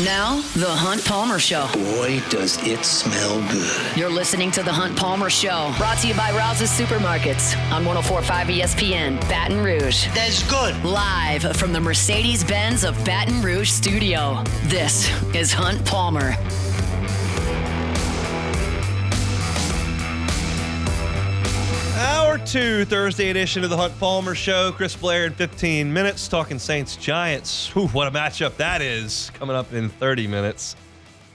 Now, The Hunt Palmer Show. Boy, does it smell good. You're listening to The Hunt Palmer Show, brought to you by Rouse's Supermarkets on 104.5 ESPN, Baton Rouge. That's good. Live from the Mercedes-Benz of Baton Rouge studio, this is Hunt Palmer. Hour 2, Thursday edition of the Hunt Palmer Show. Chris Blair in 15 minutes, talking Saints-Giants. Whew, what a matchup that is, coming up in 30 minutes.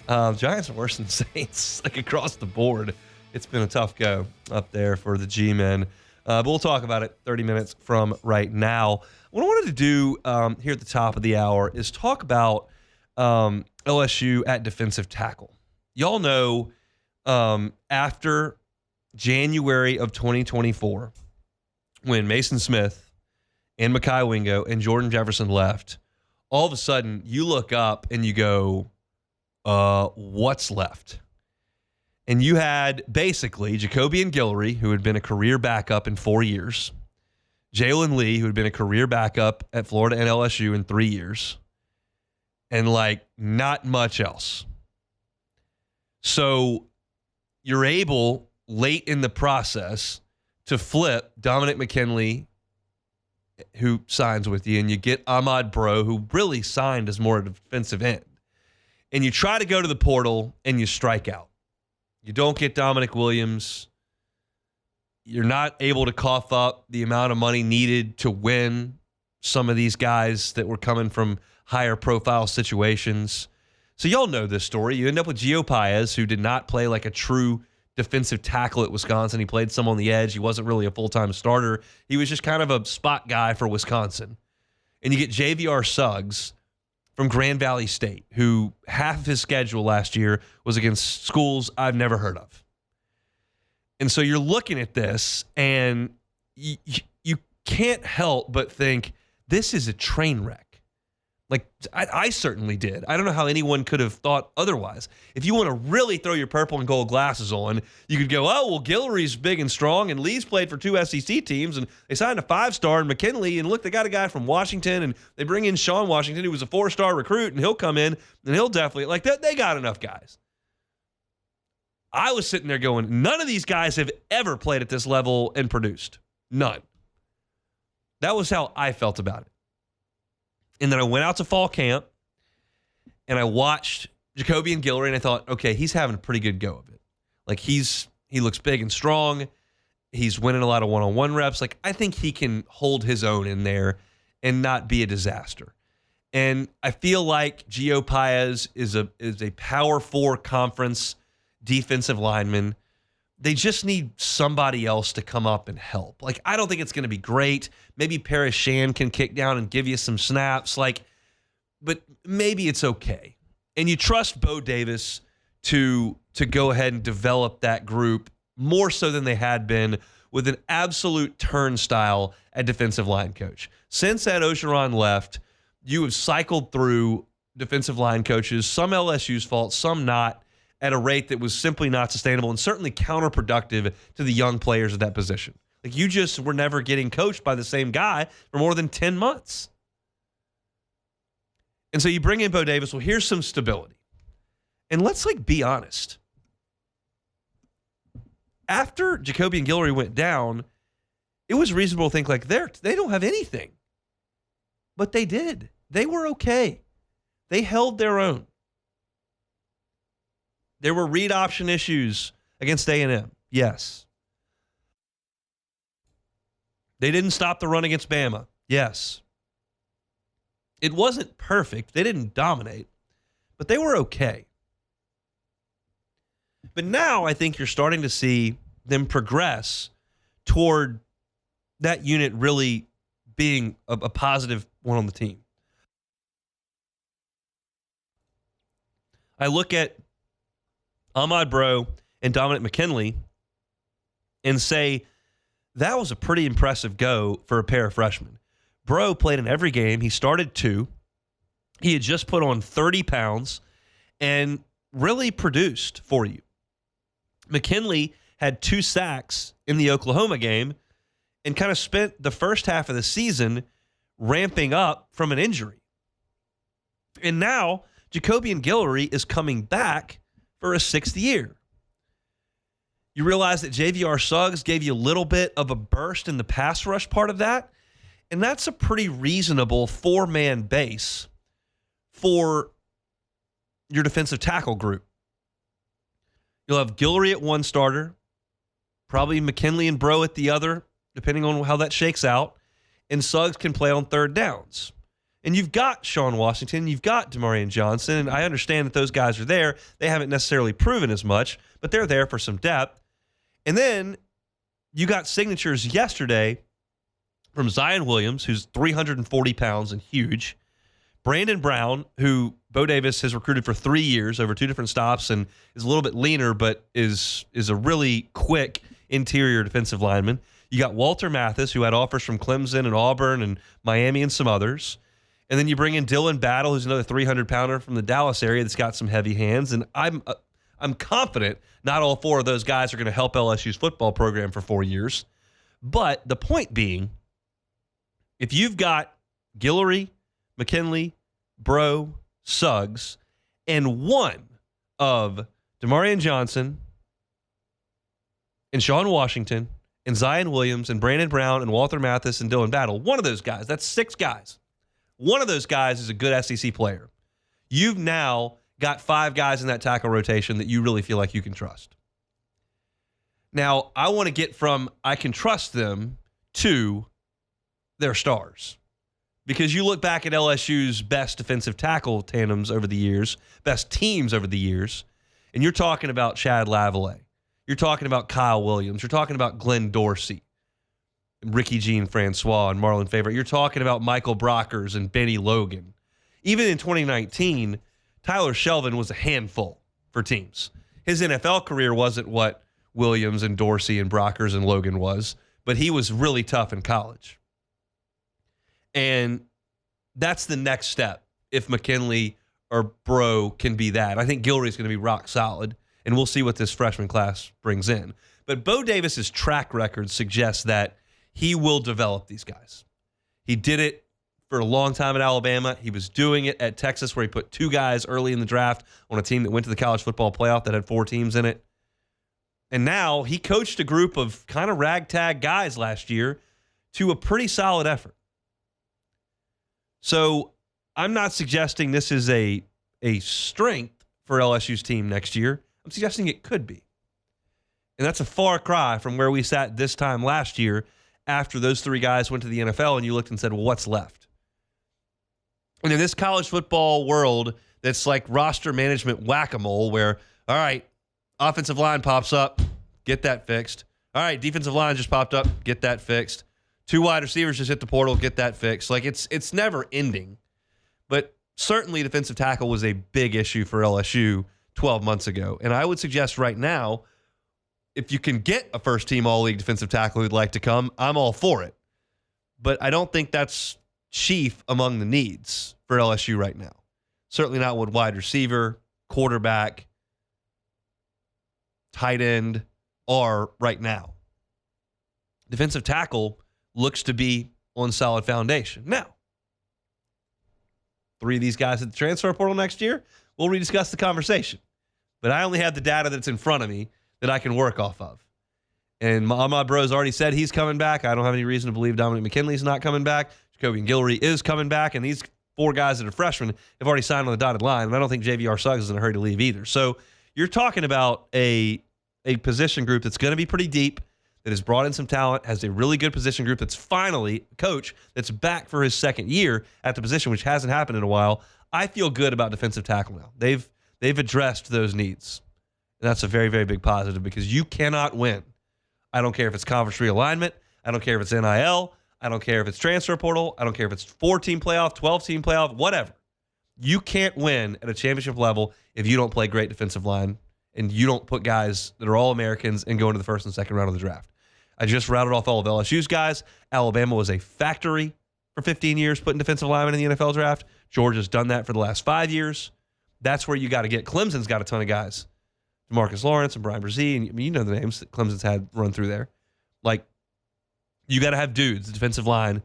Giants are worse than Saints, like across the board. It's been a tough go up there for the G-men. But we'll talk about it 30 minutes from right now. What I wanted to do here at the top of the hour is talk about LSU at defensive tackle. Y'all know after January of 2024, when Mason Smith and Mekhi Wingo and Jordan Jefferson left, all of a sudden you look up and you go, what's left? And you had basically Jacoby and Guillory, who had been a career backup in 4 years, Jalen Lee, who had been a career backup at Florida and LSU in 3 years, and like not much else. So you're able late in the process to flip Dominic McKinley, who signs with you, and you get Ahmad Bro, who really signed as more a defensive end. And you try to go to the portal and you strike out. You don't get Dominic Williams. You're not able to cough up the amount of money needed to win some of these guys that were coming from higher profile situations. So y'all know this story. You end up with Gio Paez, who did not play like a true defensive tackle at Wisconsin. He played some on the edge. He wasn't really a full-time starter. He was just kind of a spot guy for Wisconsin. And you get JVR Suggs from Grand Valley State, who half of his schedule last year was against schools I've never heard of. And so you're looking at this, and you can't help but think, this is a train wreck. Like, I certainly did. I don't know how anyone could have thought otherwise. If you want to really throw your purple and gold glasses on, you could go, oh, well, Guillory's big and strong, and Lee's played for 2 SEC teams, and they signed a 5-star, and McKinley, and look, they got a guy from Washington, and they bring in Sean Washington, who was a 4-star recruit, and he'll come in, and he'll definitely, like, they got enough guys. I was sitting there going, none of these guys have ever played at this level and produced. None. That was how I felt about it. And then I went out to fall camp, and I watched Jacoby and Guillory, and I thought, okay, he's having a pretty good go of it. Like, he looks big and strong. He's winning a lot of one-on-one reps. Like, I think he can hold his own in there and not be a disaster. And I feel like Gio Paez is a Power 4 conference defensive lineman. They just need somebody else to come up and help. Like, I don't think it's going to be great. Maybe Paris Shan can kick down and give you some snaps. Like, but maybe it's okay. And you trust Bo Davis to go ahead and develop that group more so than they had been with an absolute turnstile at defensive line coach. Since Ed Ogeron left, you have cycled through defensive line coaches, some LSU's fault, some not, at a rate that was simply not sustainable and certainly counterproductive to the young players at that position. Like, you just were never getting coached by the same guy for more than 10 months. And so you bring in Bo Davis. Well, here's some stability. And let's, be honest. After Jacoby and Guillory went down, it was reasonable to think, they don't have anything. But they did. They were okay. They held their own. There were read option issues against A&M. Yes. They didn't stop the run against Bama. Yes. It wasn't perfect. They didn't dominate, but they were okay. But now I think you're starting to see them progress toward that unit really being a positive one on the team. I look at Ahmad Bro and Dominic McKinley and say that was a pretty impressive go for a pair of freshmen. Bro played in every game. He started 2. He had just put on 30 pounds and really produced for you. McKinley had 2 sacks in the Oklahoma game and kind of spent the first half of the season ramping up from an injury. And now Jacobian Guillory is coming back for a sixth year. You realize that JVR Suggs gave you a little bit of a burst in the pass rush part of that, and that's a pretty reasonable four-man base for your defensive tackle group. You'll have Guillory at one starter, probably McKinley and Bro at the other, depending on how that shakes out, and Suggs can play on third downs. And you've got Sean Washington, you've got Demarion Johnson, and I understand that those guys are there. They haven't necessarily proven as much, but they're there for some depth. And then you got signatures yesterday from Zion Williams, who's 340 pounds and huge, Brandon Brown, who Bo Davis has recruited for 3 years over two different stops and is a little bit leaner, but is a really quick interior defensive lineman. You got Walter Mathis, who had offers from Clemson and Auburn and Miami and some others. And then you bring in Dylan Battle, who's another 300-pounder from the Dallas area that's got some heavy hands. And I'm confident not all four of those guys are going to help LSU's football program for 4 years. But the point being, if you've got Guillory, McKinley, Bro, Suggs, and one of Demarion Johnson and Sean Washington and Zion Williams and Brandon Brown and Walter Mathis and Dylan Battle, one of those guys, that's 6 guys. One of those guys is a good SEC player. You've now got 5 guys in that tackle rotation that you really feel like you can trust. Now, I want to get from I can trust them to their stars. Because you look back at LSU's best defensive tackle tandems over the years, best teams over the years, and you're talking about Chad Lavallee. You're talking about Kyle Williams. You're talking about Glenn Dorsey, Ricky Jean Francois, and Marlon Favorite. You're talking about Michael Brockers and Benny Logan. Even in 2019, Tyler Shelvin was a handful for teams. His NFL career wasn't what Williams and Dorsey and Brockers and Logan was, but he was really tough in college. And that's the next step if McKinley or Bro can be that. I think Guillory's going to be rock solid, and we'll see what this freshman class brings in. But Bo Davis's track record suggests that he will develop these guys. He did it for a long time at Alabama. He was doing it at Texas, where he put 2 guys early in the draft on a team that went to the college football playoff that had 4 teams in it. And now he coached a group of kind of ragtag guys last year to a pretty solid effort. So I'm not suggesting this is a strength for LSU's team next year. I'm suggesting it could be. And that's a far cry from where we sat this time last year after those 3 guys went to the NFL and you looked and said, well, what's left? And in this college football world that's like roster management whack-a-mole where, all right, offensive line pops up, get that fixed. All right, defensive line just popped up, get that fixed. 2 wide receivers just hit the portal, get that fixed. Like, it's never ending. But certainly defensive tackle was a big issue for LSU 12 months ago. And I would suggest right now, if you can get a first-team all-league defensive tackle who'd like to come, I'm all for it. But I don't think that's chief among the needs for LSU right now. Certainly not what wide receiver, quarterback, tight end are right now. Defensive tackle looks to be on solid foundation. Now, 3 of these guys at the transfer portal next year, we'll rediscuss the conversation. But I only have the data that's in front of me that I can work off of. And my bro's already said he's coming back. I don't have any reason to believe Dominic McKinley's not coming back. Jacobian Guillory is coming back. And these 4 guys that are freshmen have already signed on the dotted line. And I don't think JVR Suggs is in a hurry to leave either. So you're talking about a position group that's going to be pretty deep, that has brought in some talent, has a really good position group that's finally a coach that's back for his second year at the position, which hasn't happened in a while. I feel good about defensive tackle now. They've addressed those needs. And that's a very, very big positive because you cannot win. I don't care if it's conference realignment. I don't care if it's NIL. I don't care if it's transfer portal. I don't care if it's 4-team playoff, 12-team playoff, whatever. You can't win at a championship level if you don't play great defensive line and you don't put guys that are all Americans and go into the first and second round of the draft. I just routed off all of LSU's guys. Alabama was a factory for 15 years putting defensive linemen in the NFL draft. Georgia's done that for the last 5 years. That's where you got to get. Clemson's got a ton of guys. Demarcus Lawrence and Brian Brzee, and you know the names that Clemson's had run through there. Like, you got to have dudes, the defensive line,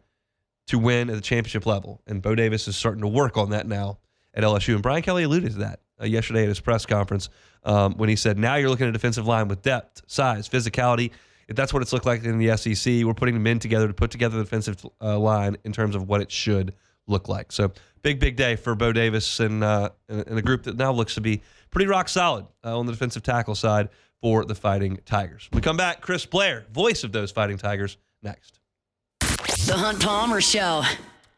to win at the championship level. And Bo Davis is starting to work on that now at LSU. And Brian Kelly alluded to that yesterday at his press conference when he said, now you're looking at a defensive line with depth, size, physicality. If that's what it's looked like in the SEC, we're putting the men together to put together the defensive line in terms of what it should look like. So big day for Bo Davis and a group that now looks to be pretty rock solid on the defensive tackle side for the Fighting Tigers. When we come back, Chris Blair, voice of those Fighting Tigers, next. The Hunt Palmer Show.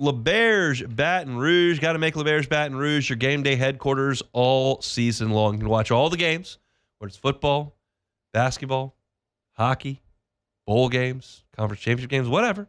LaBerge, Baton Rouge. Got to make LaBerge, Baton Rouge your game day headquarters all season long. You can watch all the games, whether it's football, basketball, hockey, bowl games, conference championship games, whatever.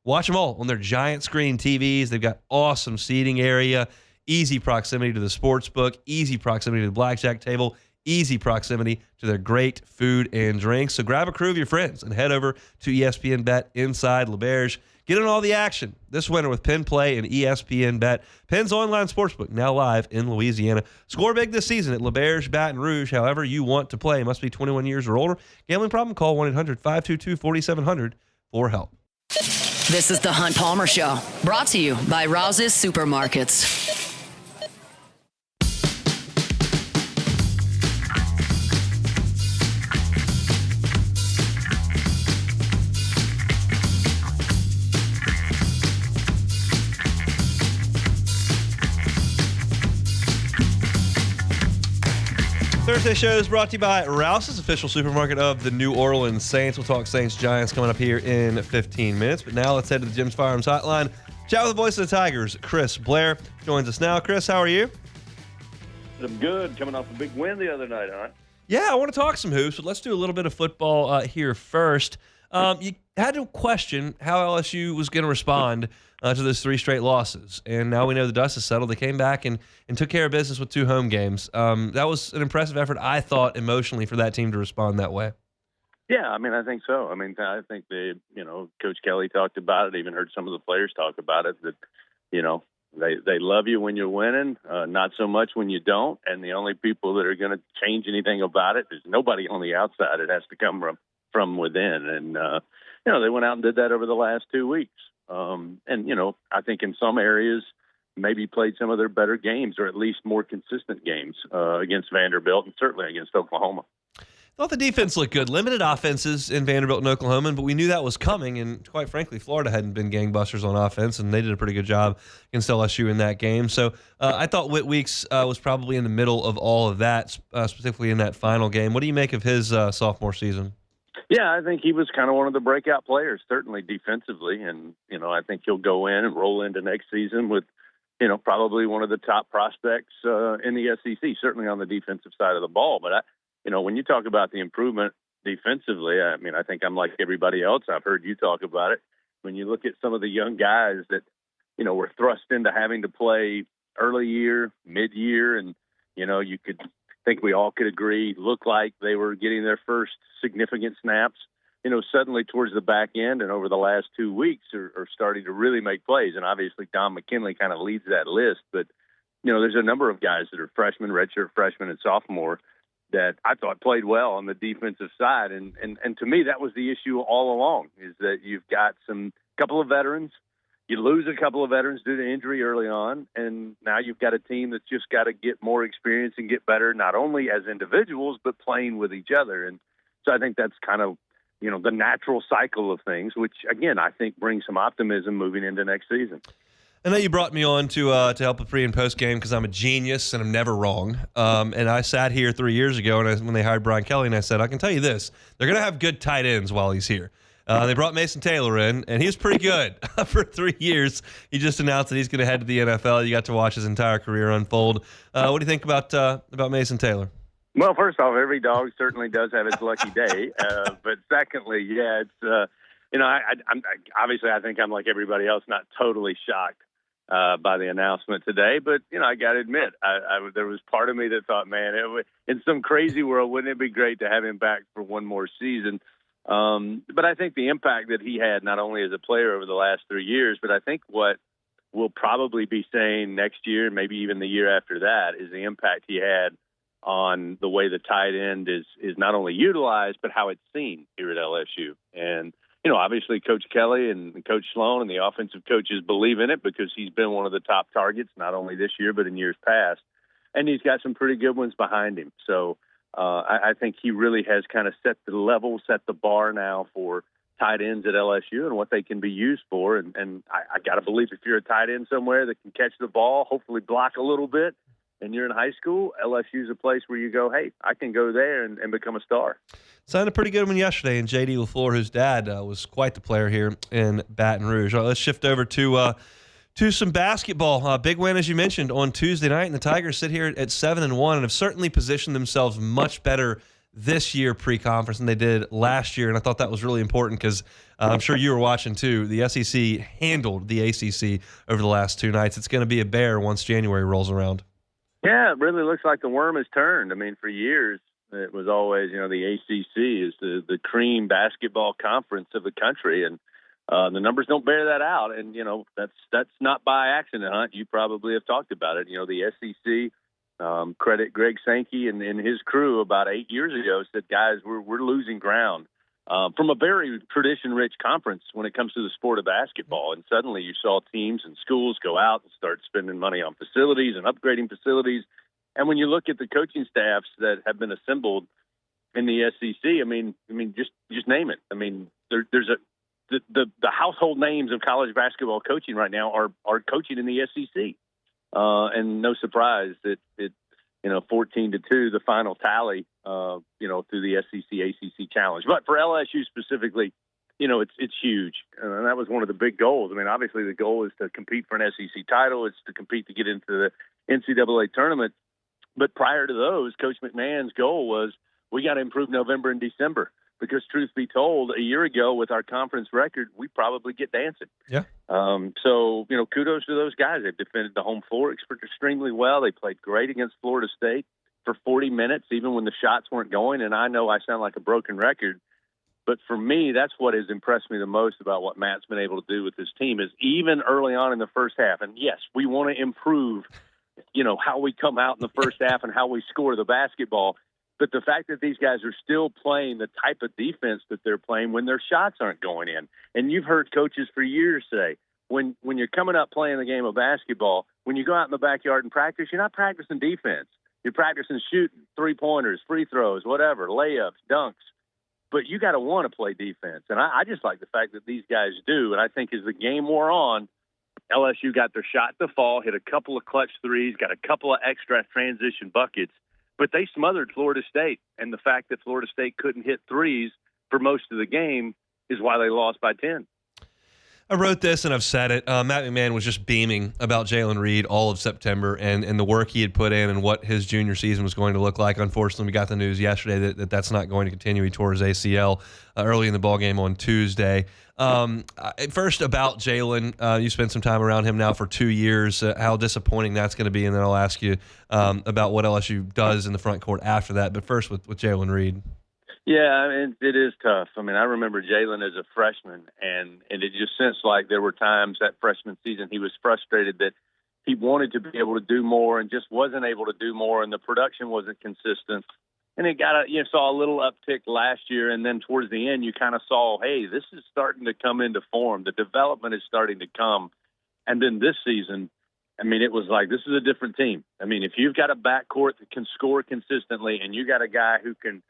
Watch them all on their giant screen TVs. They've got awesome seating area, easy proximity to the sports book, easy proximity to the blackjack table, easy proximity to their great food and drinks. So grab a crew of your friends and head over to ESPN Bet inside LaBerge. Get in all the action this winter with Penn Play and ESPN Bet. Penn's online sportsbook, now live in Louisiana. Score big this season at LaBerge, Baton Rouge, however you want to play. Must be 21 years or older. Gambling problem? Call 1-800-522-4700 for help. This is the Hunt Palmer Show, brought to you by Rouse's Supermarkets. Thursday show is brought to you by Rouse's, official supermarket of the New Orleans Saints. We'll talk Saints Giants coming up here in 15 minutes. But now let's head to the Jim's Firearms Hotline. Chat with the voice of the Tigers, Chris Blair, joins us now. Chris, how are you? I'm good. Coming off a big win the other night, huh? Yeah, I want to talk some hoops, but let's do a little bit of football here first. You had to question how LSU was going to respond to those 3 straight losses. And now we know the dust is settled. They came back and took care of business with 2 home games. That was an impressive effort, I thought, emotionally for that team to respond that way. Yeah, I mean, I think so. I mean, I think Coach Kelly talked about it, even heard some of the players talk about it, that, they love you when you're winning, not so much when you don't. And the only people that are going to change anything about it is nobody on the outside. It has to come from within. And, they went out and did that over the last 2 weeks. I think in some areas maybe played some of their better games, or at least more consistent games against Vanderbilt and certainly against Oklahoma. I thought the defense looked good. Limited offenses in Vanderbilt and Oklahoma, but we knew that was coming. And quite frankly, Florida hadn't been gangbusters on offense, and they did a pretty good job against LSU in that game. So I thought Whit Weeks was probably in the middle of all of that, specifically in that final game. What do you make of his sophomore season? Yeah, I think he was kind of one of the breakout players, certainly defensively. And, I think he'll go in and roll into next season with, probably one of the top prospects in the SEC, certainly on the defensive side of the ball. But, when you talk about the improvement defensively, I mean, I think I'm like everybody else. I've heard you talk about it. When you look at some of the young guys that, were thrust into having to play early year, mid-year, and, you could think we all could agree look like they were getting their first significant snaps, suddenly towards the back end and over the last 2 weeks are starting to really make plays. And obviously Don McKinley kind of leads that list. But, there's a number of guys that are freshmen, redshirt freshmen and sophomore that I thought played well on the defensive side. And to me, that was the issue all along, is that you've got couple of veterans. You lose a couple of veterans due to injury early on, and now you've got a team that's just got to get more experience and get better, not only as individuals, but playing with each other. And so I think that's kind of, the natural cycle of things, which, again, I think brings some optimism moving into next season. I know you brought me on to help with pre- and post-game because I'm a genius and I'm never wrong. And I sat here 3 years ago when they hired Brian Kelly, and I said, I can tell you this, they're going to have good tight ends while he's here. They brought Mason Taylor in, and he was pretty good for 3 years. He just announced that he's going to head to the NFL. You got to watch his entire career unfold. What do you think about Mason Taylor? Well, first off, every dog certainly does have its lucky day. But secondly, yeah, it's I'm obviously I think I'm like everybody else, not totally shocked by the announcement today. But I got to admit, there was part of me that thought, man, in some crazy world, wouldn't it be great to have him back for one more season? But I think the impact that he had, not only as a player over the last 3 years, but I think what we'll probably be saying next year, maybe even the year after that, is the impact he had on the way the tight end is not only utilized, but how it's seen here at LSU. And, obviously Coach Kelly and Coach Sloan and the offensive coaches believe in it because he's been one of the top targets, not only this year but in years past. And he's got some pretty good ones behind him. So I think he really has kind of set the level, set the bar now for tight ends at LSU and what they can be used for. And I got to believe if you're a tight end somewhere that can catch the ball, hopefully block a little bit, and you're in high school, LSU's a place where you go, hey, I can go there and become a star. Signed a pretty good one yesterday, and J.D. LaFleur, whose dad was quite the player here in Baton Rouge. All right, let's shift over to some basketball. Big win, as you mentioned, on Tuesday night, and the Tigers sit here at 7-1 and have certainly positioned themselves much better this year pre-conference than they did last year, and I thought that was really important because I'm sure you were watching too. The SEC handled the ACC over the last 2 nights. It's going to be a bear once January rolls around. Yeah, it really looks like the worm has turned. I mean, for years, it was always, the ACC is the cream basketball conference of the country, and the numbers don't bear that out. And, that's not by accident, Hunt. You probably have talked about it. The SEC, credit Greg Sankey and his crew about 8 years ago said, guys, we're losing ground from a very tradition-rich conference when it comes to the sport of basketball. And suddenly you saw teams and schools go out and start spending money on facilities and upgrading facilities. And when you look at the coaching staffs that have been assembled in the SEC, I mean, just name it. I mean, there's the household names of college basketball coaching right now are coaching in the SEC. And no surprise that 14-2, the final tally, through the SEC ACC challenge. But for LSU specifically, it's huge. And that was one of the big goals. I mean, obviously the goal is to compete for an SEC title. It's to compete to get into the NCAA tournament. But prior to those, Coach McMahon's goal was we got to improve November and December because truth be told, a year ago with our conference record, we probably get dancing. Yeah. So, kudos to those guys. They've defended the home floor extremely well. They played great against Florida State for 40 minutes, even when the shots weren't going. And I know I sound like a broken record, but for me, that's what has impressed me the most about what Matt's been able to do with this team is even early on in the first half. And yes, we want to improve, how we come out in the first half and how we score the basketball. But the fact that these guys are still playing the type of defense that they're playing when their shots aren't going in. And you've heard coaches for years say, when you're coming up playing the game of basketball, when you go out in the backyard and practice, you're not practicing defense. You're practicing shooting, three-pointers, free throws, whatever, layups, dunks. But you got to want to play defense. And I just like the fact that these guys do. And I think as the game wore on, LSU got their shot to fall, hit a couple of clutch threes, got a couple of extra transition buckets. But they smothered Florida State, and the fact that Florida State couldn't hit threes for most of the game is why they lost by 10. I wrote this, and I've said it. Matt McMahon was just beaming about Jalen Reed all of September and the work he had put in and what his junior season was going to look like. Unfortunately, we got the news yesterday that's not going to continue. He tore his ACL early in the ballgame on Tuesday. First, about Jalen, you spent some time around him now for 2 years. How disappointing that's going to be, and then I'll ask you about what LSU does in the front court after that. But first, with Jalen Reed. Yeah, I mean, it is tough. I mean, I remember Jalen as a freshman, and it just seems like there were times that freshman season he was frustrated that he wanted to be able to do more and just wasn't able to do more, and the production wasn't consistent. And it saw a little uptick last year, and then towards the end you kind of saw, hey, this is starting to come into form. The development is starting to come. And then this season, I mean, it was like this is a different team. I mean, if you've got a backcourt that can score consistently and you got a guy who can,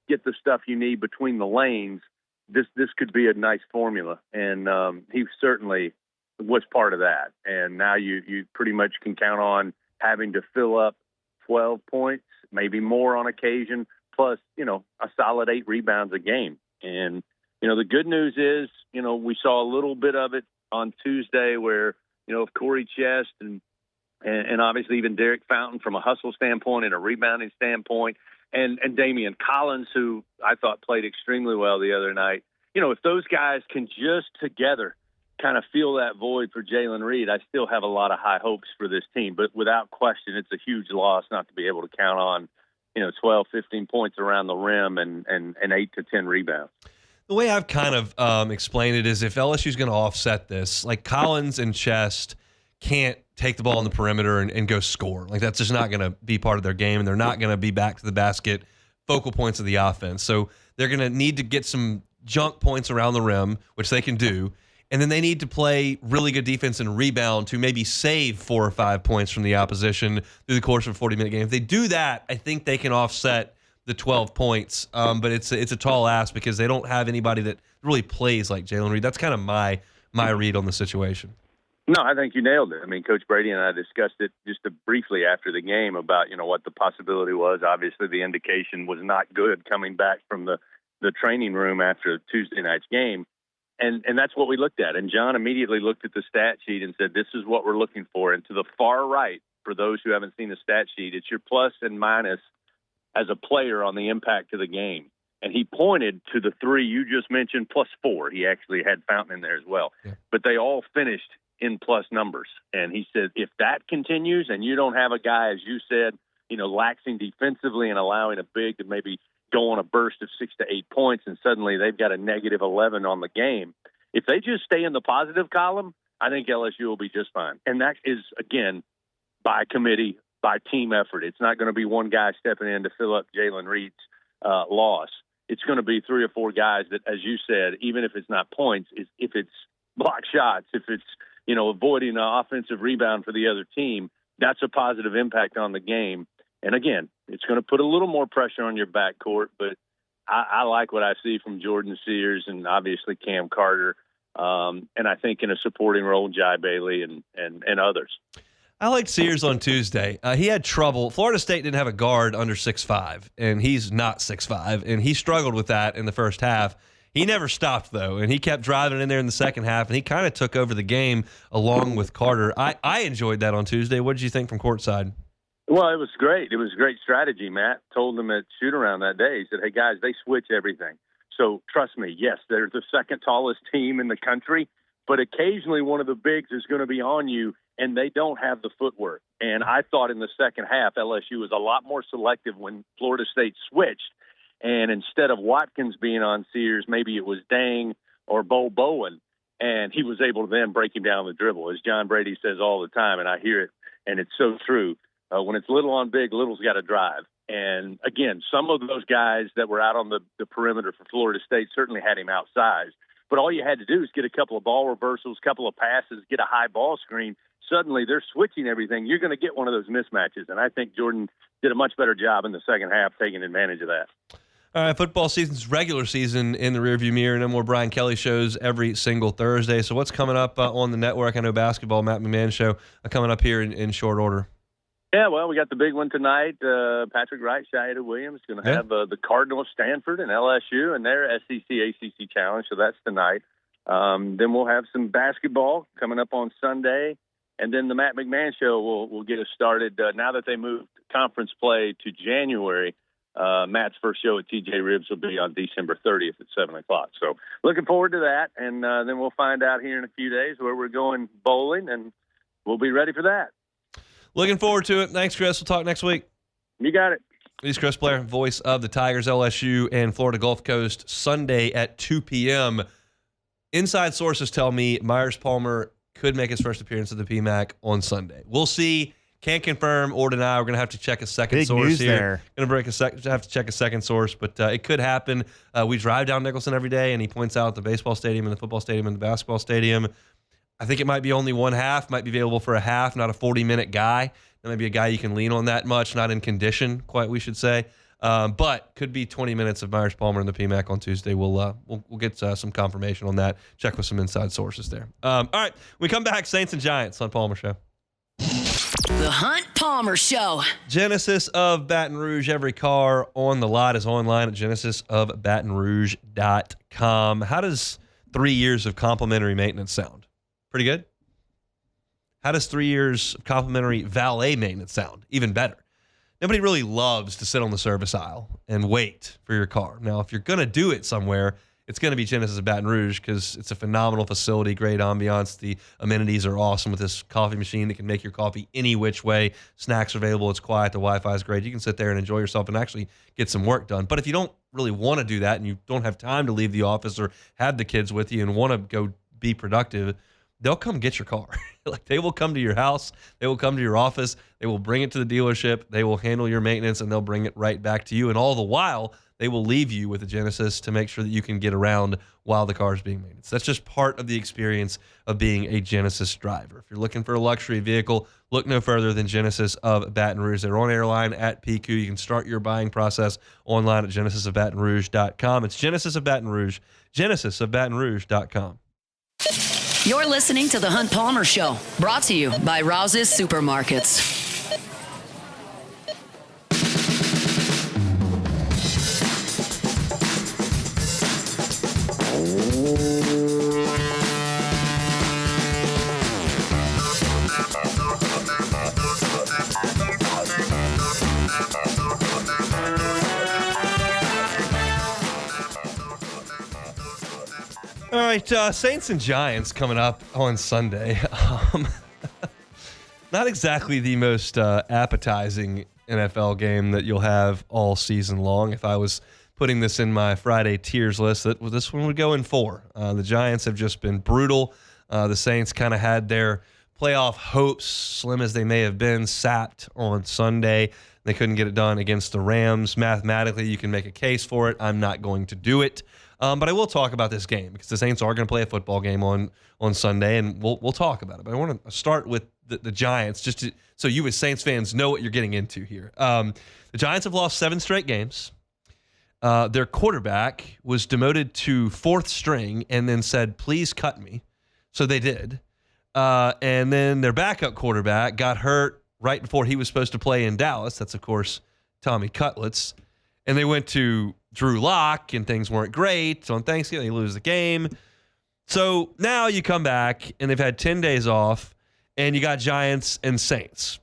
get the stuff you need between the lanes, this could be a nice formula. And he certainly was part of that. And now you pretty much can count on having to fill up 12 points, maybe more on occasion, plus, a solid 8 rebounds a game. And, the good news is, we saw a little bit of it on Tuesday where, Corey Chest and obviously even Derek Fountain from a hustle standpoint and a rebounding standpoint, and Damian Collins, who I thought played extremely well the other night. If those guys can just together kind of fill that void for Jalen Reed, I still have a lot of high hopes for this team. But without question, it's a huge loss not to be able to count on, 12, 15 points around the rim and 8 to 10 rebounds. The way I've kind of explained it is if LSU's going to offset this, like Collins and Chest can't take the ball on the perimeter and go score. Like that's just not going to be part of their game, and they're not going to be back to the basket focal points of the offense. So they're going to need to get some junk points around the rim, which they can do, and then they need to play really good defense and rebound to maybe save 4 or 5 points from the opposition through the course of a 40-minute game. If they do that, I think they can offset the 12 points, but it's a tall ask because they don't have anybody that really plays like Jalen Reed. That's kind of my read on the situation. No, I think you nailed it. I mean, Coach Brady and I discussed it just briefly after the game about, what the possibility was. Obviously, the indication was not good coming back from the training room after Tuesday night's game. And that's what we looked at. And John immediately looked at the stat sheet and said, this is what we're looking for. And to the far right, for those who haven't seen the stat sheet, it's your plus and minus as a player on the impact to the game. And he pointed to the 3 you just mentioned, plus 4. He actually had Fountain in there as well. Yeah. But they all finished in plus numbers. And he said, if that continues and you don't have a guy, as you said, laxing defensively and allowing a big to maybe go on a burst of 6 to 8 points and suddenly they've got a negative 11 on the game, if they just stay in the positive column, I think LSU will be just fine. And that is, again, by committee, by team effort. It's not going to be one guy stepping in to fill up Jalen Reed's loss. It's going to be 3 or 4 guys that, as you said, even if it's not points, if it's block shots, if it's avoiding an offensive rebound for the other team, that's a positive impact on the game. And again, it's going to put a little more pressure on your backcourt, but I like what I see from Jordan Sears and obviously Cam Carter, and I think in a supporting role, Jai Bailey and others. I liked Sears on Tuesday. He had trouble. Florida State didn't have a guard under 6'5", and he's not 6'5", and he struggled with that in the first half. He never stopped, though, and he kept driving in there in the second half, and he kind of took over the game along with Carter. I enjoyed that on Tuesday. What did you think from courtside? Well, it was great. It was a great strategy. Matt told them at shoot-around that day. He said, hey, guys, they switch everything. So trust me, yes, they're the second tallest team in the country, but occasionally one of the bigs is going to be on you, and they don't have the footwork. And I thought in the second half, LSU was a lot more selective when Florida State switched. And instead of Watkins being on Sears, maybe it was Dang or Bo Bowen, and he was able to then break him down the dribble. As John Brady says all the time, and I hear it, and it's so true. When it's little on big, little's got to drive. And, again, some of those guys that were out on the perimeter for Florida State certainly had him outsized. But all you had to do is get a couple of ball reversals, couple of passes, get a high ball screen. Suddenly they're switching everything. You're going to get one of those mismatches. And I think Jordan did a much better job in the second half taking advantage of that. All right, football season's regular season in the rearview mirror. No more Brian Kelly shows every single Thursday. So what's coming up on the network? I know basketball, Matt McMahon show, coming up here in short order. Yeah, well, we got the big one tonight. Patrick Wright, Shaida Williams going to have the Cardinals, Stanford, and LSU and their SEC-ACC challenge. So that's tonight. Then we'll have some basketball coming up on Sunday. And then the Matt McMahon show will get us started. Now that they moved conference play to January, Matt's first show at TJ Ribs will be on December 30th at 7 o'clock. So looking forward to that. And then we'll find out here in a few days where we're going bowling, and we'll be ready for that. Looking forward to it. Thanks, Chris. We'll talk next week. You got it. He's Chris Blair, voice of the Tigers, LSU, and Florida Gulf Coast, Sunday at 2 p.m. Inside sources tell me Myers Palmer could make his first appearance at the PMAC on Sunday. We'll see. Can't confirm or deny. We're going to have to check a second Big source news here. Going to have to check a second source, but it could happen. We drive down Nicholson every day, and he points out the baseball stadium and the football stadium and the basketball stadium. I think it might be only one half, might be available for a half, not a 40-minute guy. That might be a guy you can lean on that much, not in condition, quite we should say. But could be 20 minutes of Myers Palmer in the PMAC on Tuesday. We'll get some confirmation on that. Check with some inside sources there. All right, when we come back, Saints and Giants on Palmer Show. The Hunt Palmer Show. Genesis of Baton Rouge. Every car on the lot is online at genesisofbatonrouge.com. How does 3 years of complimentary maintenance sound? Pretty good? How does 3 years of complimentary valet maintenance sound? Even better. Nobody really loves to sit on the service aisle and wait for your car. Now, if you're going to do it somewhere, it's going to be Genesis of Baton Rouge because it's a phenomenal facility, great ambiance. The amenities are awesome with this coffee machine that can make your coffee any which way. Snacks are available. It's quiet. The Wi-Fi is great. You can sit there and enjoy yourself and actually get some work done. But if you don't really want to do that and you don't have time to leave the office or have the kids with you and want to go be productive, they'll come get your car. Like, they will come to your house. They will come to your office. They will bring it to the dealership. They will handle your maintenance, and they'll bring it right back to you. And all the while, they will leave you with a Genesis to make sure that you can get around while the car is being made. So that's just part of the experience of being a Genesis driver. If you're looking for a luxury vehicle, look no further than Genesis of Baton Rouge. They're on airline at PQ. You can start your buying process online at genesisofbatonrouge.com. It's Genesis of Baton Rouge, genesisofbatonrouge.com. You're listening to The Hunt Palmer Show, brought to you by Rouse's Supermarkets. All right, Saints and Giants coming up on Sunday. Not exactly the most appetizing NFL game that you'll have all season long. If I was putting this in my Friday tiers list, this one would go in 4. The Giants have just been brutal. The Saints kind of had their playoff hopes, slim as they may have been, sapped on Sunday. They couldn't get it done against the Rams. Mathematically, you can make a case for it. I'm not going to do it. But I will talk about this game because the Saints are going to play a football game on Sunday, and we'll talk about it. But I want to start with the Giants just so you as Saints fans know what you're getting into here. The Giants have lost 7 straight games. Their quarterback was demoted to 4th string and then said, "Please cut me." So they did. And then their backup quarterback got hurt right before he was supposed to play in Dallas. That's, of course, Tommy Cutlets. And they went to Drew Lock, and things weren't great. So on Thanksgiving, they lose the game. So now you come back, and they've had 10 days off, and you got Giants and Saints.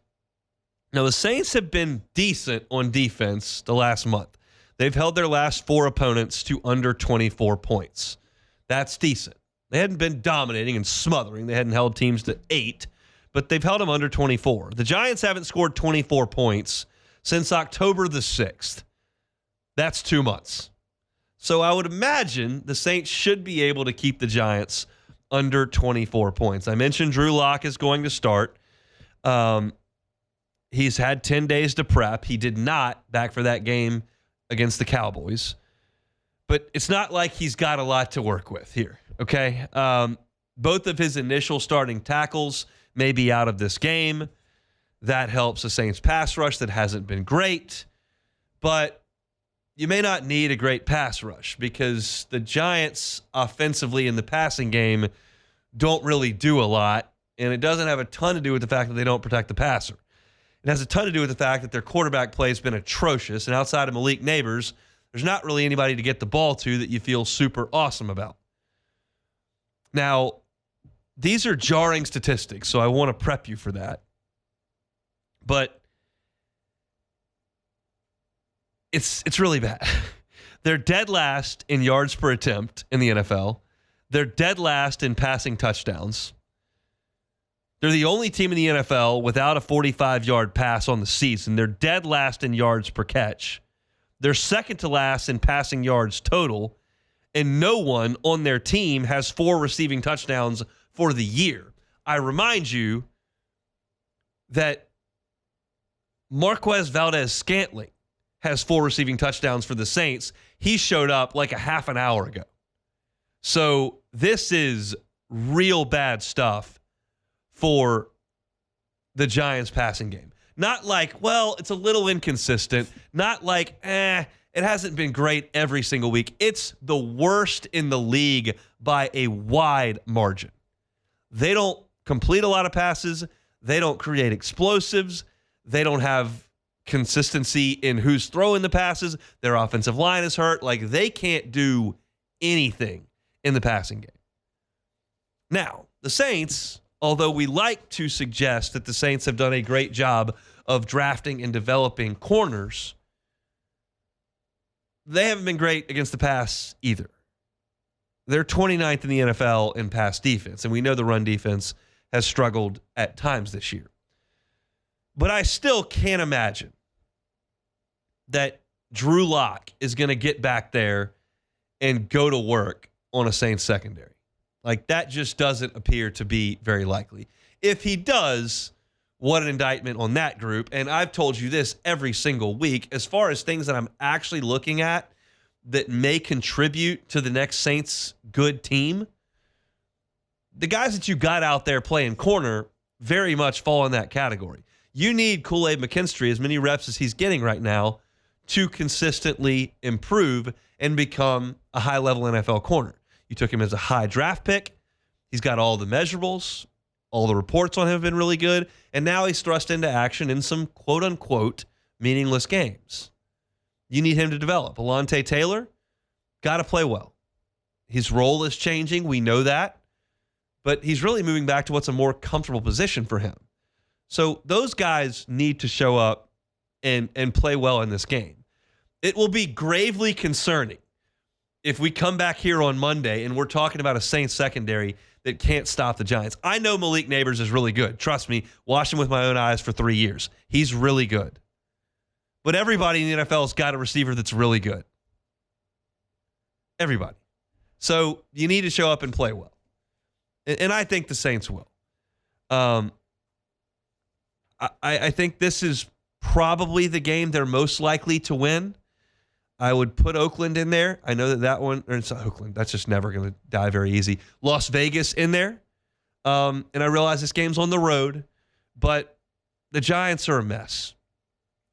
Now, the Saints have been decent on defense the last month. They've held their last 4 opponents to under 24 points. That's decent. They hadn't been dominating and smothering. They hadn't held teams to 8, but they've held them under 24. The Giants haven't scored 24 points since October the 6th. That's 2 months. So I would imagine the Saints should be able to keep the Giants under 24 points. I mentioned Drew Lock is going to start. He's had 10 days to prep. He did not back for that game against the Cowboys. But it's not like he's got a lot to work with here, okay? Both of his initial starting tackles may be out of this game. That helps the Saints pass rush that hasn't been great. But you may not need a great pass rush because the Giants offensively in the passing game don't really do a lot, and it doesn't have a ton to do with the fact that they don't protect the passer. It has a ton to do with the fact that their quarterback play has been atrocious, and outside of Malik Neighbors, there's not really anybody to get the ball to that you feel super awesome about. Now, these are jarring statistics, so I want to prep you for that. But it's really bad. They're dead last in yards per attempt in the NFL. They're dead last in passing touchdowns. They're the only team in the NFL without a 45-yard pass on the season. They're dead last in yards per catch. They're second to last in passing yards total, and no one on their team has 4 receiving touchdowns for the year. I remind you that Marquez Valdez-Scantling has 4 receiving touchdowns for the Saints. He showed up like a half an hour ago. So this is real bad stuff for the Giants passing game. Not like, well, it's a little inconsistent. Not like, it hasn't been great every single week. It's the worst in the league by a wide margin. They don't complete a lot of passes. They don't create explosives. They don't have consistency in who's throwing the passes. Their offensive line is hurt. Like, they can't do anything in the passing game. Now, the Saints, although we like to suggest that the Saints have done a great job of drafting and developing corners, they haven't been great against the pass either. They're 29th in the NFL in pass defense, and we know the run defense has struggled at times this year. But I still can't imagine that Drew Lock is going to get back there and go to work on a Saints secondary. Like, that just doesn't appear to be very likely. If he does, what an indictment on that group. And I've told you this every single week. As far as things that I'm actually looking at that may contribute to the next Saints good team, the guys that you got out there playing corner very much fall in that category. You need Kool-Aid McKinstry, as many reps as he's getting right now, to consistently improve and become a high-level NFL corner. You took him as a high draft pick. He's got all the measurables. All the reports on him have been really good. And now he's thrust into action in some quote-unquote meaningless games. You need him to develop. Alontae Taylor, got to play well. His role is changing. We know that. But he's really moving back to what's a more comfortable position for him. So those guys need to show up and play well in this game. It will be gravely concerning if we come back here on Monday and we're talking about a Saints secondary that can't stop the Giants. I know Malik Neighbors is really good. Trust me, watched him with my own eyes for 3 years. He's really good. But everybody in the NFL has got a receiver that's really good. Everybody. So you need to show up and play well. And I think the Saints will. I think this is probably the game they're most likely to win. I would put Oakland in there. I know that one, or it's Oakland. That's just never going to die very easy. Las Vegas in there. And I realize this game's on the road, but the Giants are a mess.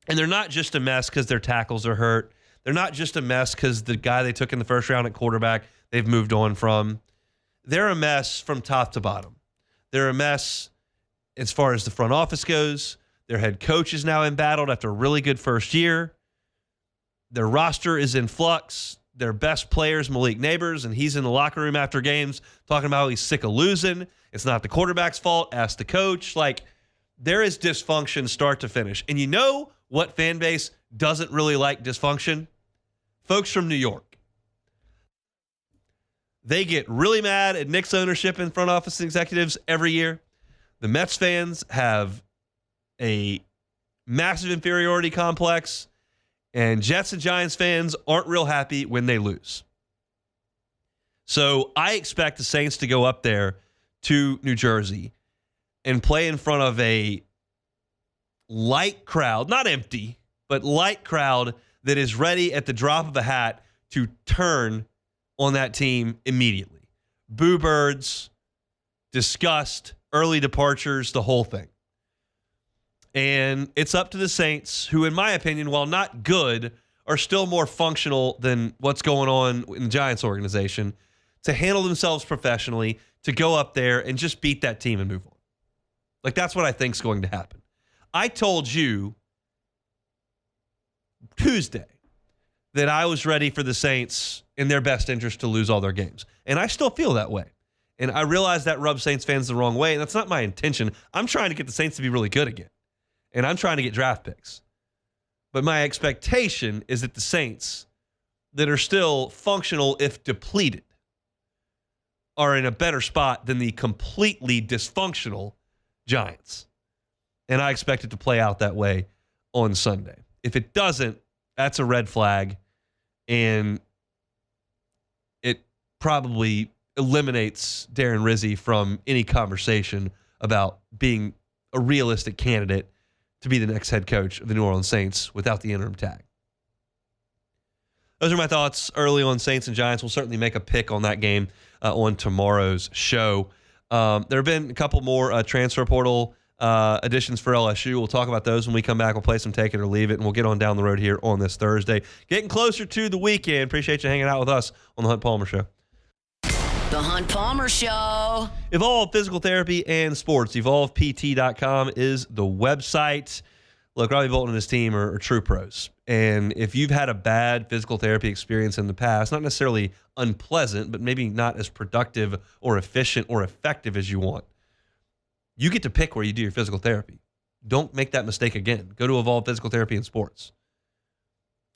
And they're not just a mess because their tackles are hurt. They're not just a mess because the guy they took in the first round at quarterback, they've moved on from. They're a mess from top to bottom. They're a mess as far as the front office goes. Their head coach is now embattled after a really good first year. Their roster is in flux. Their best player is Malik Neighbors, and he's in the locker room after games talking about how he's sick of losing. It's not the quarterback's fault. Ask the coach. Like, there is dysfunction start to finish. And you know what fan base doesn't really like dysfunction? Folks from New York. They get really mad at Knicks ownership and front office executives every year. The Mets fans have a massive inferiority complex, and Jets and Giants fans aren't real happy when they lose. So I expect the Saints to go up there to New Jersey and play in front of a light crowd, not empty, but light crowd that is ready at the drop of a hat to turn on that team immediately. Boo birds, disgust, early departures, the whole thing. And it's up to the Saints, who, in my opinion, while not good, are still more functional than what's going on in the Giants organization, to handle themselves professionally, to go up there and just beat that team and move on. Like, that's what I think is going to happen. I told you Tuesday that I was ready for the Saints in their best interest to lose all their games. And I still feel that way. And I realize that rubs Saints fans the wrong way, and that's not my intention. I'm trying to get the Saints to be really good again. And I'm trying to get draft picks. But my expectation is that the Saints, that are still functional if depleted, are in a better spot than the completely dysfunctional Giants. And I expect it to play out that way on Sunday. If it doesn't, that's a red flag, and it probably eliminates Darren Rizzi from any conversation about being a realistic candidate to be the next head coach of the New Orleans Saints without the interim tag. Those are my thoughts early on Saints and Giants. We'll certainly make a pick on that game on tomorrow's show. There have been a couple more transfer portal additions for LSU. We'll talk about those when we come back. We'll play some Take It or Leave It, and we'll get on down the road here on this Thursday. Getting closer to the weekend. Appreciate you hanging out with us on The Hunt Palmer Show. The Hunt Palmer Show. Evolve Physical Therapy and Sports. EvolvePT.com is the website. Look, Robbie Bolton and his team are true pros. And if you've had a bad physical therapy experience in the past, not necessarily unpleasant, but maybe not as productive or efficient or effective as you want, you get to pick where you do your physical therapy. Don't make that mistake again. Go to Evolve Physical Therapy and Sports.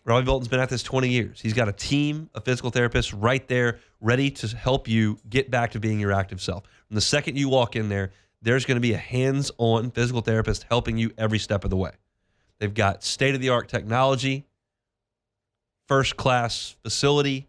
Robbie Bolton's been at this 20 years. He's got a team of physical therapists right there ready to help you get back to being your active self. From the second you walk in there, there's going to be a hands-on physical therapist helping you every step of the way. They've got state-of-the-art technology, first-class facility,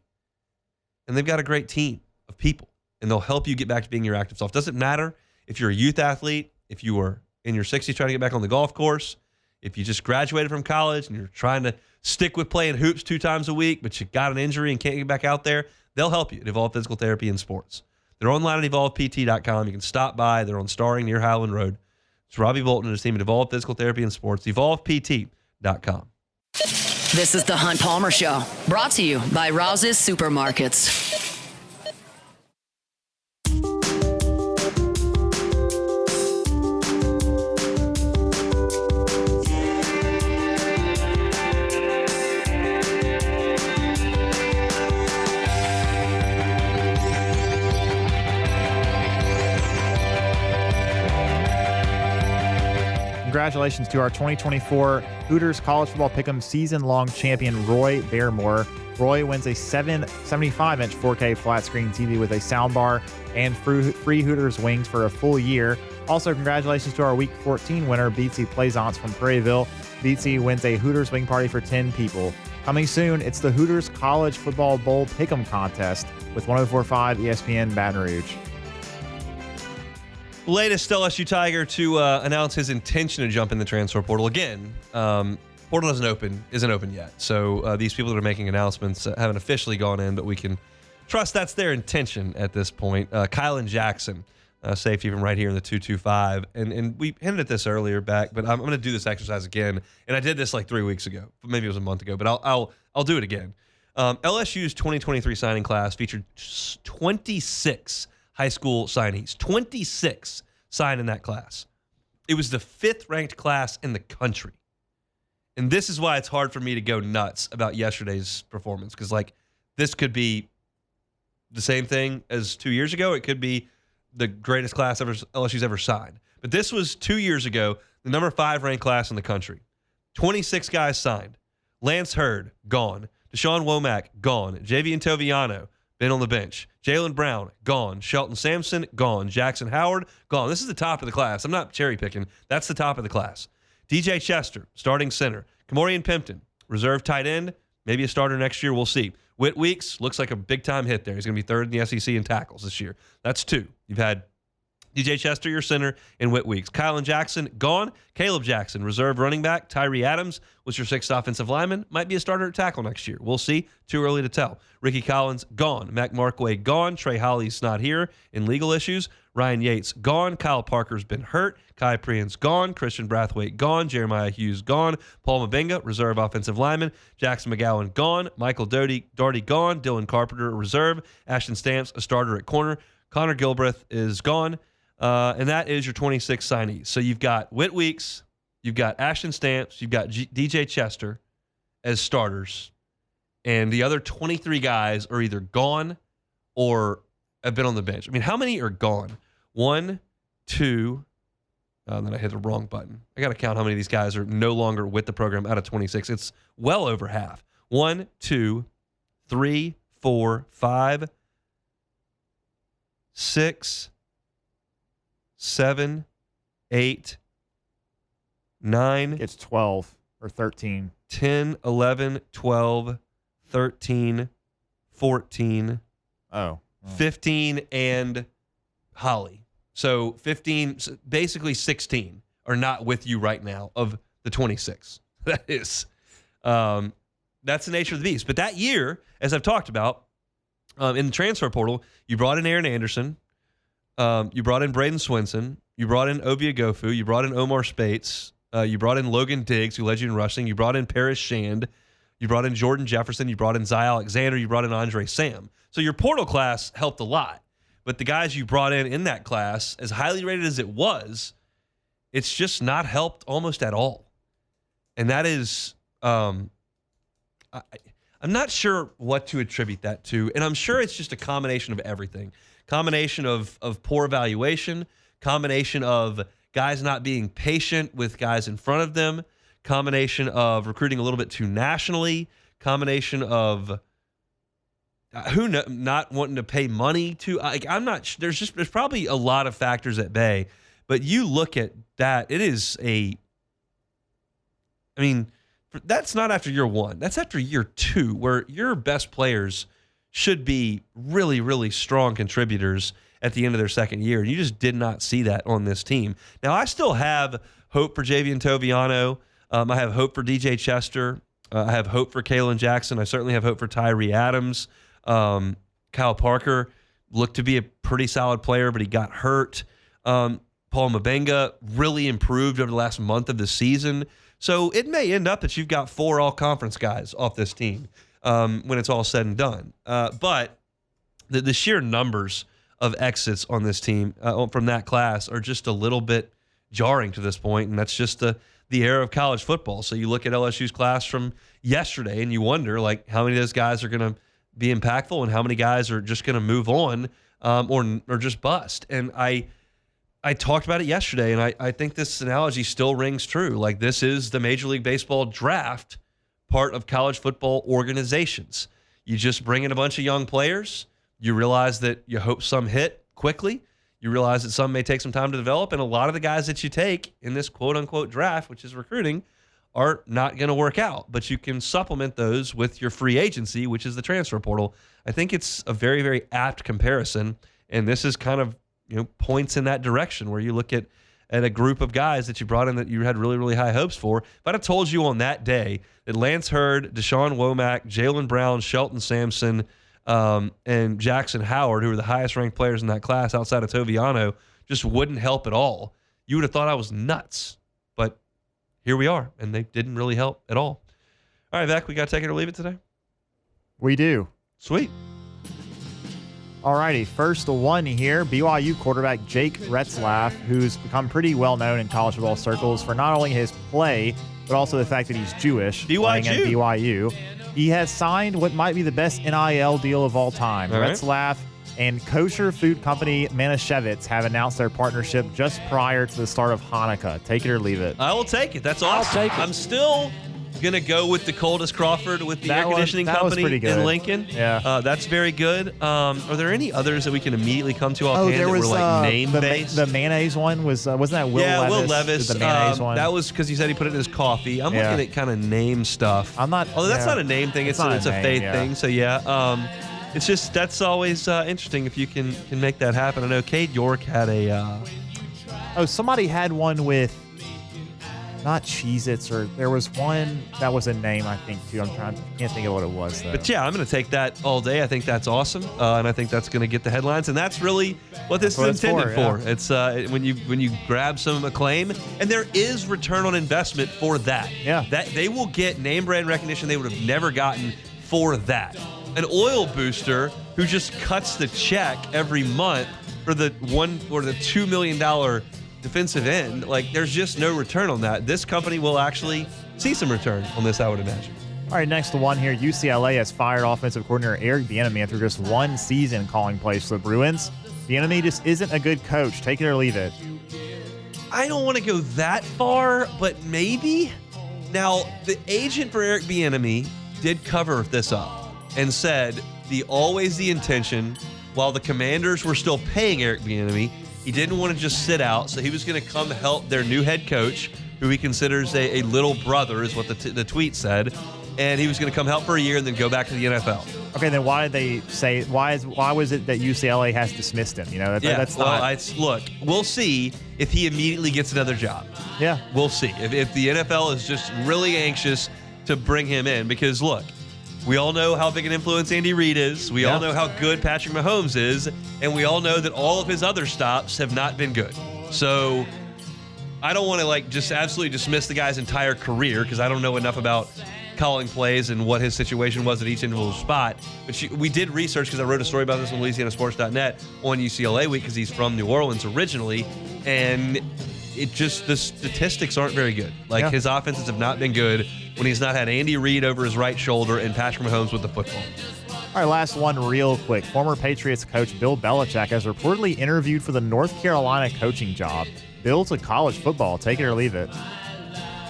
and they've got a great team of people, and they'll help you get back to being your active self. Doesn't matter if you're a youth athlete, if you are in your 60s trying to get back on the golf course, If you just graduated from college and you're trying to stick with playing hoops 2 times a week, but you got an injury and can't get back out there, they'll help you at Evolve Physical Therapy and Sports. They're online at evolvept.com. You can stop by. They're on Starring near Highland Road. It's Robbie Bolton and his team at Evolve Physical Therapy and Sports, evolvept.com. This is the Hunt Palmer Show, brought to you by Rouse's Supermarkets. Congratulations to our 2024 Hooters College Football Pick'em season-long champion, Roy Barrymore. Roy wins a 75-inch 4K flat-screen TV with a soundbar and free Hooters wings for a full year. Also, congratulations to our Week 14 winner, Beatsy Plaisance from Prairieville. Beatsy wins a Hooters wing party for 10 people. Coming soon, it's the Hooters College Football Bowl Pick'em contest with 104.5 ESPN Baton Rouge. Latest LSU Tiger to announce his intention to jump in the transfer portal again. Portal isn't open yet. So these people that are making announcements haven't officially gone in, but we can trust that's their intention at this point. Kylan Jackson, safety from right here in the 225. And we hinted at this earlier back, but I'm going to do this exercise again. And I did this like 3 weeks ago. Maybe it was a month ago, but I'll do it again. LSU's 2023 signing class featured 26 high school signees. 26 signed in that class. It was the 5th ranked class in the country. And this is why it's hard for me to go nuts about yesterday's performance, because like this could be the same thing as 2 years ago. It could be the greatest class LSU's ever signed. But this was 2 years ago, the number 5 ranked class in the country. 26 guys signed. Lance Hurd, gone. Deshaun Womack, gone. Javian Toviano, been on the bench. Jalen Brown, gone. Shelton Sampson, gone. Jackson Howard, gone. This is the top of the class. I'm not cherry picking. That's the top of the class. DJ Chester, starting center. Kamorian Pimpton, reserve tight end. Maybe a starter next year. We'll see. Whit Weeks looks like a big-time hit there. He's going to be 3rd in the SEC in tackles this year. That's 2. You've had DJ Chester, your center, and Whit Weeks. Kylan Jackson, gone. Caleb Jackson, reserve running back. Tyree Adams was your 6th offensive lineman. Might be a starter at tackle next year. We'll see. Too early to tell. Ricky Collins, gone. Mac Markway, gone. Trey Holly's not here in legal issues. Ryan Yates, gone. Kyle Parker's been hurt. Kai Prian's gone. Christian Brathwaite, gone. Jeremiah Hughes, gone. Paul Mabenga, reserve offensive lineman. Jackson McGowan, gone. Michael Darty, gone. Dylan Carpenter, reserve. Ashton Stamps, a starter at corner. Connor Gilbreth is gone. And that is your 26 signees. So you've got Whit Weeks, you've got Ashton Stamps, you've got DJ Chester as starters, and the other 23 guys are either gone or have been on the bench. I mean, how many are gone? 1, 2, then I hit the wrong button. I got to count how many of these guys are no longer with the program out of 26. It's well over half. 1, 2, 3, 4, 5, 6, 7, 8, 9. It's 12 or 13. 10, 11, 12, 13, 14, 15, and Holly. So 15, basically 16 are not with you right now of the 26. That is, that's the nature of the beast. But that year, as I've talked about, in the transfer portal, you brought in Aaron Anderson. You brought in Braden Swinson. You brought in Ovia Gofu. You brought in Omar Spates. You brought in Logan Diggs, who led you in rushing. You brought in Paris Shand. You brought in Jordan Jefferson. You brought in Zy Alexander. You brought in Andre Sam. So your portal class helped a lot. But the guys you brought in that class, as highly rated as it was, it's just not helped almost at all. And that is, I'm not sure what to attribute that to. And I'm sure it's just a combination of everything. Combination of poor evaluation, combination of guys not being patient with guys in front of them, combination of recruiting a little bit too nationally, combination of not wanting to pay money to. I'm not. There's probably a lot of factors at bay, but you look at that. It is that's not after year 1. That's after year 2, where your best players should be really, really strong contributors at the end of their second year. And you just did not see that on this team. Now, I still have hope for Javian Toviano. I have hope for DJ Chester. I have hope for Kalen Jackson. I certainly have hope for Tyree Adams. Kyle Parker looked to be a pretty solid player, but he got hurt. Paul Mabenga really improved over the last month of the season. So it may end up that you've got 4 all-conference guys off this team when it's all said and done. But the sheer numbers of exits on this team from that class are just a little bit jarring to this point, and that's just the era of college football. So you look at LSU's class from yesterday, and you wonder, like, how many of those guys are going to be impactful and how many guys are just going to move on or just bust. And I talked about it yesterday, and I think this analogy still rings true. Like, this is the Major League Baseball draft part of college football organizations. You just bring in a bunch of young players. You realize that you hope some hit quickly. You realize that some may take some time to develop, and a lot of the guys that you take in this quote-unquote draft, which is recruiting, are not going to work out. But you can supplement those with your free agency, which is the transfer portal. I think it's a very, very apt comparison, and this is kind of points in that direction where you look at a group of guys that you brought in that you had really, really high hopes for. If I'd have told you on that day that Lance Hurd, Deshaun Womack, Jalen Brown, Shelton Sampson, and Jackson Howard, who were the highest-ranked players in that class outside of Toviano, just wouldn't help at all, you would have thought I was nuts. But here we are, and they didn't really help at all. All right, Vec, we got to take it or leave it today? We do. Sweet. All righty, first one here, BYU quarterback Jake Retzlaff, who's become pretty well known in college football circles for not only his play, but also the fact that he's Jewish, playing at BYU. He has signed what might be the best NIL deal of all time. All right. Retzlaff and kosher food company Manischewitz have announced their partnership just prior to the start of Hanukkah. Take it or leave it. I will take it. That's awesome. I'll take it. I'm still going to go with the Coldest Crawford with the air conditioning company in Lincoln. Yeah. That's very good. Are there any others that we can immediately come to offhand that were like name-based? The mayonnaise one wasn't that Will Levis? Yeah, Will Levis. The mayonnaise one. That was because he said he put it in his coffee. I'm looking at kind of name stuff. I'm not. Although that's not a name thing. It's a faith thing. So yeah. It's just that's always interesting if you can make that happen. I know Cade York had a. Somebody had one with. Not Cheez-Its, or there was one that was a name, I think, too. Can't think of what it was, though. But yeah, I'm going to take that all day. I think that's awesome, and I think that's going to get the headlines, and that's really what this is intended for. Yeah. It's when you grab some acclaim, and there is return on investment for that. Yeah, that they will get name brand recognition they would have never gotten for that. An oil booster who just cuts the check every month for the $2 million defensive end, like there's just no return on that. This company will actually see some return on this, I would imagine. All right, next one here. UCLA has fired offensive coordinator Eric Bieniemy after just one season calling plays for the Bruins. Bieniemy just isn't a good coach. Take it or leave it. I don't want to go that far, but maybe. Now, the agent for Eric Bieniemy did cover this up and said always the intention, while the Commanders were still paying Eric Bieniemy, he didn't want to just sit out, so he was going to come help their new head coach, who he considers a little brother, is what the tweet said, and he was going to come help for a year and then go back to the NFL. Okay, then why did they say why was it that UCLA has dismissed him? That's not. Look, we'll see if he immediately gets another job. Yeah, we'll see if the NFL is just really anxious to bring him in, because look. We all know how big an influence Andy Reid is. We all know how good Patrick Mahomes is. And we all know that all of his other stops have not been good. So I don't want to just absolutely dismiss the guy's entire career, because I don't know enough about calling plays and what his situation was at each individual spot. But we did research, because I wrote a story about this on LouisianaSports.net on UCLA Week, because he's from New Orleans originally. And the statistics aren't very good. His offenses have not been good when he's not had Andy Reid over his right shoulder and Patrick Mahomes with the football. All right, last one real quick. Former Patriots coach Bill Belichick has reportedly interviewed for the North Carolina coaching job. Bill to college football. Take it or leave it.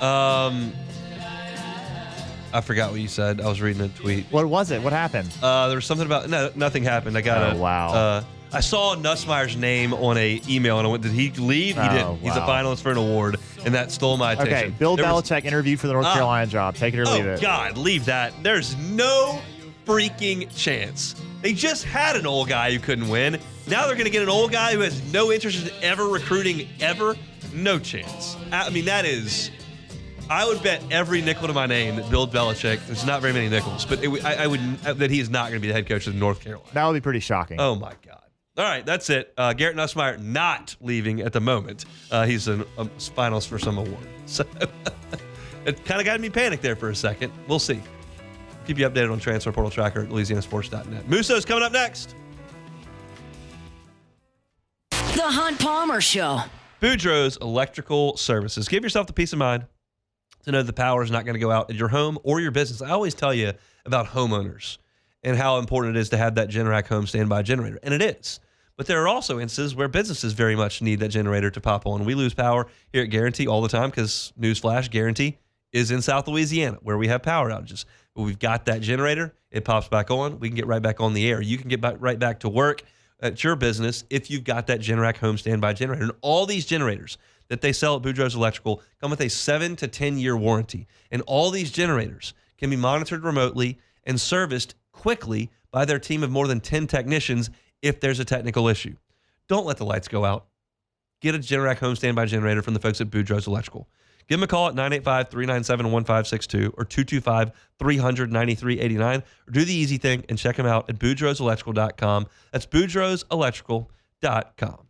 I forgot what you said. I was reading a tweet. What was it? What happened? There was something about nothing happened. I got wow. I saw Nussmeier's name on a email, and I went, did he leave? He didn't. Wow. He's a finalist for an award, and that stole my attention. Okay, Bill Belichick interviewed for the North Carolina job. Take it or leave it. Oh, God, leave that. There's no freaking chance. They just had an old guy who couldn't win. Now they're going to get an old guy who has no interest in ever recruiting ever. No chance. I mean, that is... I would bet every nickel to my name that Bill Belichick, there's not very many nickels, but that he is not going to be the head coach of North Carolina. That would be pretty shocking. Oh, my God. All right, that's it. Garrett Nussmeier not leaving at the moment. He's in finals for some award. So it kind of got me panicked there for a second. We'll see. Keep you updated on Transfer Portal Tracker at LouisianaSports.net. Musso's coming up next. The Hunt Palmer Show. Boudreaux's Electrical Services. Give yourself the peace of mind to know the power is not going to go out at your home or your business. I always tell you about homeowners and how important it is to have that Generac home standby generator. And it is. But there are also instances where businesses very much need that generator to pop on. We lose power here at Guarantee all the time because, newsflash, Guarantee is in South Louisiana where we have power outages. But we've got that generator. It pops back on. We can get right back on the air. You can get right back to work at your business if you've got that Generac home standby generator. And all these generators that they sell at Boudreaux's Electrical come with a 7 to 10 year warranty. And all these generators can be monitored remotely and serviced quickly by their team of more than 10 technicians if there's a technical issue. Don't let the lights go out. Get a Generac home standby generator from the folks at Boudreaux's Electrical. Give them a call at 985-397-1562 or 225-300-9389. Or do the easy thing and check them out at boudreauxelectrical.com. That's boudreauxelectrical.com.